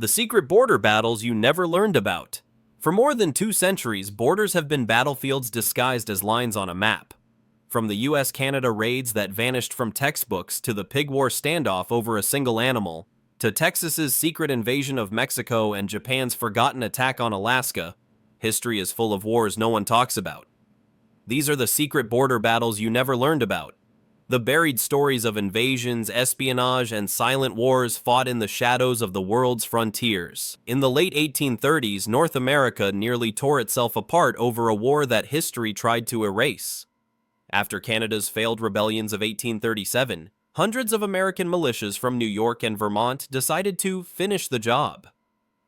The secret border battles you never learned about. For more than 2 centuries, borders have been battlefields disguised as lines on a map. From the US-Canada raids that vanished from textbooks to the pig war standoff over a single animal, to Texas's secret invasion of Mexico and Japan's forgotten attack on Alaska, history is full of wars no one talks about. These are the secret border battles you never learned about. The buried stories of invasions, espionage, and silent wars fought in the shadows of the world's frontiers. In the late 1830s, North America nearly tore itself apart over a war that history tried to erase. After Canada's failed rebellions of 1837, hundreds of American militias from New York and Vermont decided to finish the job.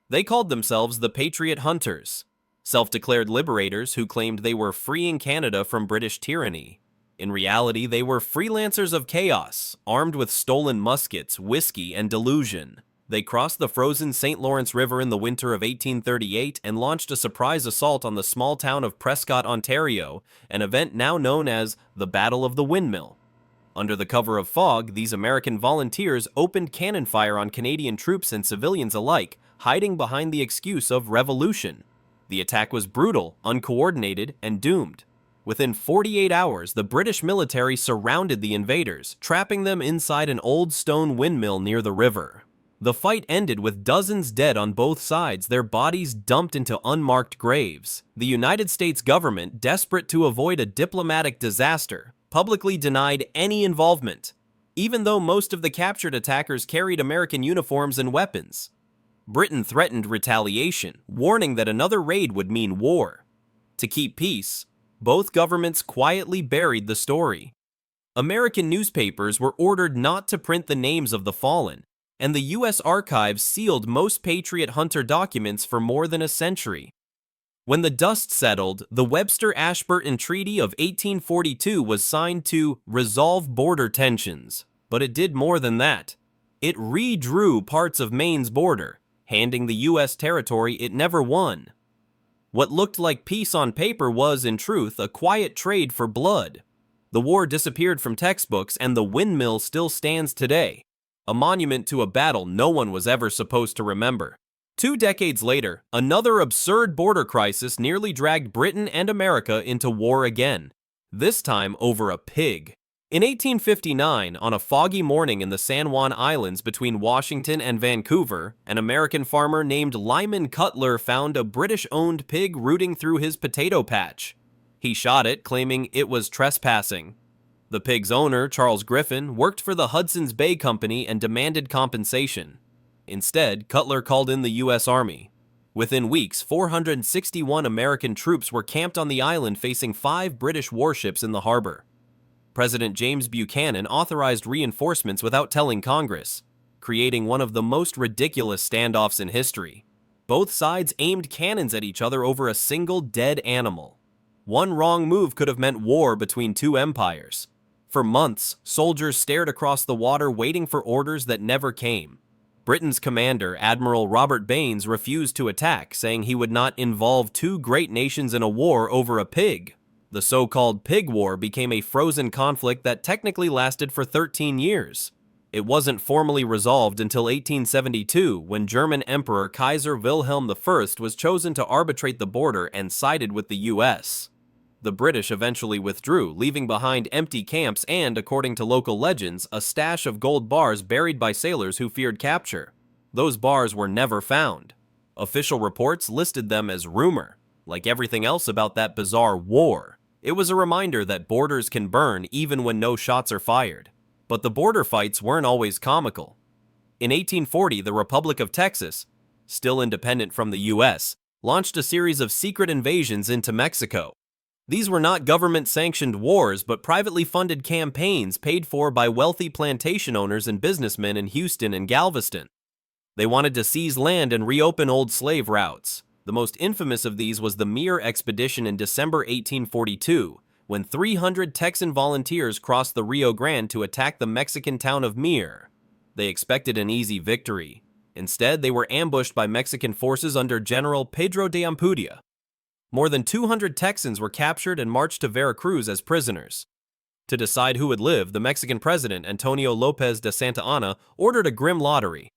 They called themselves the Patriot Hunters, self-declared liberators who claimed they were freeing Canada from British tyranny. In reality, they were freelancers of chaos, armed with stolen muskets, whiskey, and delusion. They crossed the frozen St. Lawrence River in the winter of 1838 and launched a surprise assault on the small town of Prescott, Ontario, an event now known as the Battle of the Windmill. Under the cover of fog, these American volunteers opened cannon fire on Canadian troops and civilians alike, hiding behind the excuse of revolution. The attack was brutal, uncoordinated, and doomed. Within 48 hours, the British military surrounded the invaders, trapping them inside an old stone windmill near the river. The fight ended with dozens dead on both sides, their bodies dumped into unmarked graves. The United States government, desperate to avoid a diplomatic disaster, publicly denied any involvement, even though most of the captured attackers carried American uniforms and weapons. Britain threatened retaliation, warning that another raid would mean war. To keep peace, both governments quietly buried the story. American newspapers were ordered not to print the names of the fallen, and the U.S. Archives sealed most Patriot Hunter documents for more than a century. When the dust settled, the Webster-Ashburton Treaty of 1842 was signed to resolve border tensions, but it did more than that. It redrew parts of Maine's border, handing the U.S. territory it never won. What looked like peace on paper was, in truth, a quiet trade for blood. The war disappeared from textbooks, and the windmill still stands today, a monument to a battle no one was ever supposed to remember. 2 decades later, another absurd border crisis nearly dragged Britain and America into war again, this time over a pig. In 1859, on a foggy morning in the San Juan Islands between Washington and Vancouver, an American farmer named Lyman Cutler found a British-owned pig rooting through his potato patch. He shot it, claiming it was trespassing. The pig's owner, Charles Griffin, worked for the Hudson's Bay Company and demanded compensation. Instead, Cutler called in the U.S. Army. Within weeks, 461 American troops were camped on the island facing 5 British warships in the harbor. President James Buchanan authorized reinforcements without telling Congress, creating one of the most ridiculous standoffs in history. Both sides aimed cannons at each other over a single dead animal. One wrong move could have meant war between 2 empires. For months, soldiers stared across the water waiting for orders that never came. Britain's commander, Admiral Robert Baines, refused to attack, saying he would not involve 2 great nations in a war over a pig. The so-called Pig War became a frozen conflict that technically lasted for 13 years. It wasn't formally resolved until 1872, when German Emperor Kaiser Wilhelm I was chosen to arbitrate the border and sided with the U.S. The British eventually withdrew, leaving behind empty camps and, according to local legends, a stash of gold bars buried by sailors who feared capture. Those bars were never found. Official reports listed them as rumor. Like everything else about that bizarre war, it was a reminder that borders can burn even when no shots are fired. But the border fights weren't always comical. In 1840, the Republic of Texas, still independent from the U.S., launched a series of secret invasions into Mexico. These were not government-sanctioned wars, but privately funded campaigns paid for by wealthy plantation owners and businessmen in Houston and Galveston. They wanted to seize land and reopen old slave routes. The most infamous of these was the Mier Expedition in December 1842, when 300 Texan volunteers crossed the Rio Grande to attack the Mexican town of Mier. They expected an easy victory. Instead, they were ambushed by Mexican forces under General Pedro de Ampudia. More than 200 Texans were captured and marched to Veracruz as prisoners. To decide who would live, the Mexican president, Antonio López de Santa Anna, ordered a grim lottery.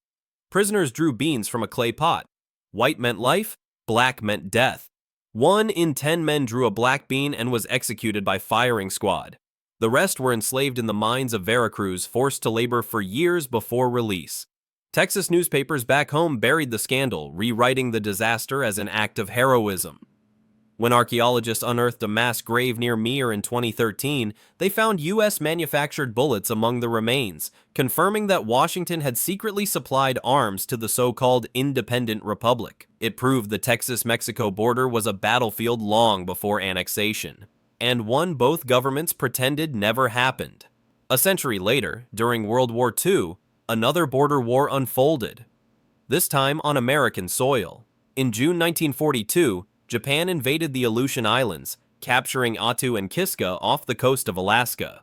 prisoners drew beans from a clay pot. White meant life, black meant death. 1 in 10 men drew a black bean and was executed by firing squad. The rest were enslaved in the mines of Veracruz, forced to labor for years before release. Texas newspapers back home buried the scandal, rewriting the disaster as an act of heroism. When archaeologists unearthed a mass grave near Mir in 2013, they found U.S.-manufactured bullets among the remains, confirming that Washington had secretly supplied arms to the so-called Independent Republic. It proved the Texas-Mexico border was a battlefield long before annexation, and one both governments pretended never happened. A century later, during World War II, another border war unfolded, this time on American soil. In June 1942, Japan invaded the Aleutian Islands, capturing Attu and Kiska off the coast of Alaska.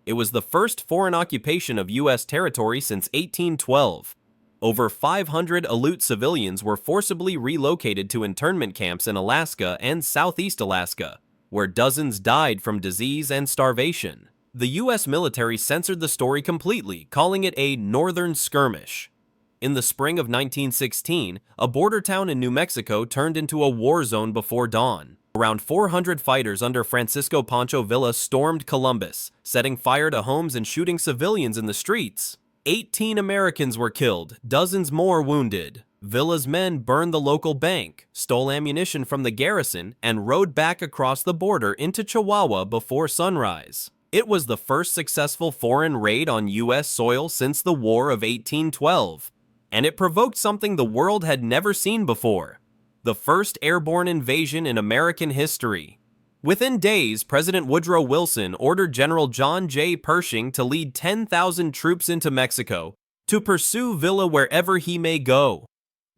It was the first foreign occupation of U.S. territory since 1812. Over 500 Aleut civilians were forcibly relocated to internment camps in Alaska and Southeast Alaska, where dozens died from disease and starvation. The U.S. military censored the story completely, calling it a Northern Skirmish. In the spring of 1916, a border town in New Mexico turned into a war zone before dawn. Around 400 fighters under Francisco Pancho Villa stormed Columbus, setting fire to homes and shooting civilians in the streets. 18 Americans were killed, dozens more wounded. Villa's men burned the local bank, stole ammunition from the garrison, and rode back across the border into Chihuahua before sunrise. It was the first successful foreign raid on U.S. soil since the War of 1812. And it provoked something the world had never seen before: the first airborne invasion in American history. Within days, President Woodrow Wilson ordered General John J. Pershing to lead 10,000 troops into Mexico to pursue Villa wherever he may go.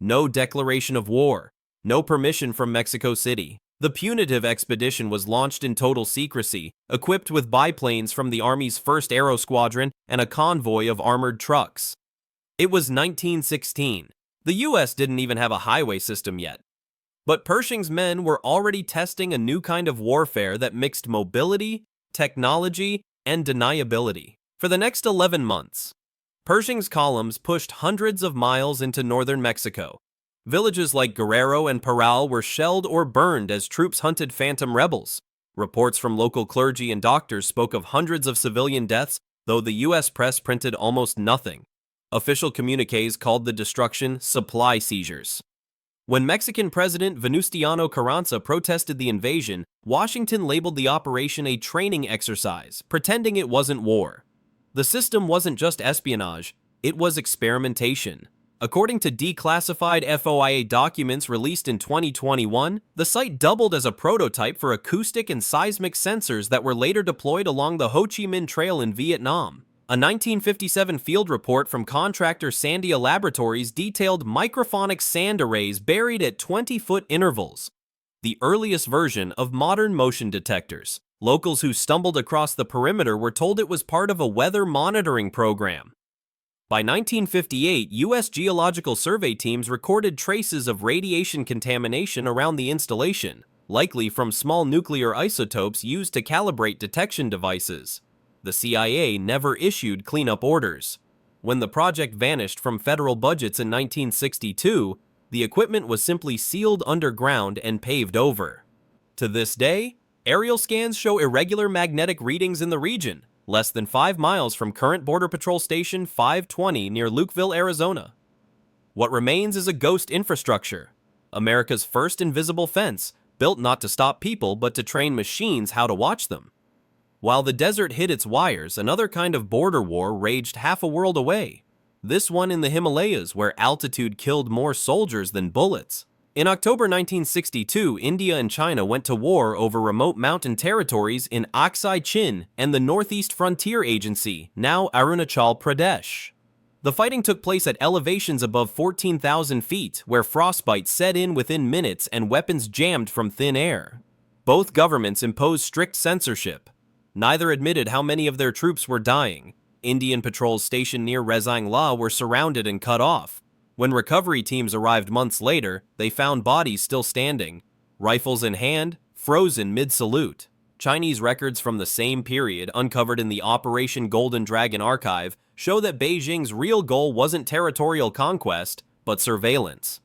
No declaration of war, no permission from Mexico City. The punitive expedition was launched in total secrecy, equipped with biplanes from the Army's 1st Aero Squadron and a convoy of armored trucks. It was 1916. The U.S. didn't even have a highway system yet. But Pershing's men were already testing a new kind of warfare that mixed mobility, technology, and deniability. For the next 11 months, Pershing's columns pushed hundreds of miles into northern Mexico. Villages like Guerrero and Parral were shelled or burned as troops hunted phantom rebels. Reports from local clergy and doctors spoke of hundreds of civilian deaths, though the U.S. press printed almost nothing. Official communiques called the destruction supply seizures. When Mexican President Venustiano Carranza protested the invasion, Washington labeled the operation a training exercise, pretending it wasn't war. The system wasn't just espionage, it was experimentation. According to declassified FOIA documents released in 2021, the site doubled as a prototype for acoustic and seismic sensors that were later deployed along the Ho Chi Minh Trail in Vietnam. A 1957 field report from contractor Sandia Laboratories detailed microphonic sand arrays buried at 20-foot intervals, the earliest version of modern motion detectors. Locals who stumbled across the perimeter were told it was part of a weather monitoring program. By 1958, U.S. Geological Survey teams recorded traces of radiation contamination around the installation, likely from small nuclear isotopes used to calibrate detection devices. The CIA never issued cleanup orders. When the project vanished from federal budgets in 1962, the equipment was simply sealed underground and paved over. To this day, aerial scans show irregular magnetic readings in the region, less than 5 miles from current Border Patrol Station 520 near Lukeville, Arizona. What remains is a ghost infrastructure, America's first invisible fence, built not to stop people but to train machines how to watch them. While the desert hid its wires, another kind of border war raged half a world away. This one in the Himalayas, where altitude killed more soldiers than bullets. In October 1962, India and China went to war over remote mountain territories in Aksai Chin and the Northeast Frontier Agency, now Arunachal Pradesh. The fighting took place at elevations above 14,000 feet, where frostbite set in within minutes and weapons jammed from thin air. Both governments imposed strict censorship. Neither admitted how many of their troops were dying. Indian patrols stationed near Rezang La were surrounded and cut off. When recovery teams arrived months later, they found bodies still standing, rifles in hand, frozen mid-salute. Chinese records from the same period, uncovered in the Operation Golden Dragon archive, show that Beijing's real goal wasn't territorial conquest, but surveillance.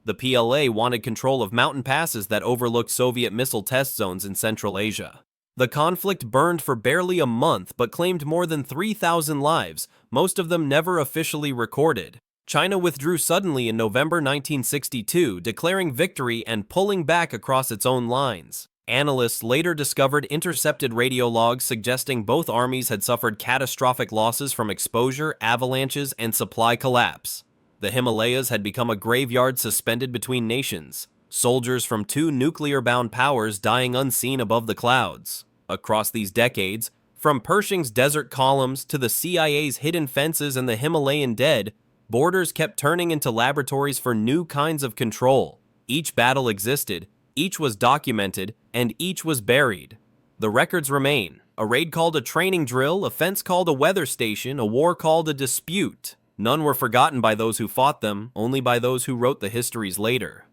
The PLA wanted control of mountain passes that overlooked Soviet missile test zones in Central Asia. The conflict burned for barely a month but claimed more than 3,000 lives, most of them never officially recorded. China withdrew suddenly in November 1962, declaring victory and pulling back across its own lines. Analysts later discovered intercepted radio logs suggesting both armies had suffered catastrophic losses from exposure, avalanches, and supply collapse. The Himalayas had become a graveyard suspended between nations, soldiers from two nuclear-bound powers dying unseen above the clouds. Across these decades, from Pershing's desert columns to the CIA's hidden fences and the Himalayan dead, borders kept turning into laboratories for new kinds of control. Each battle existed, each was documented, and each was buried. The records remain. A raid called a training drill, a fence called a weather station, a war called a dispute. None were forgotten by those who fought them, only by those who wrote the histories later.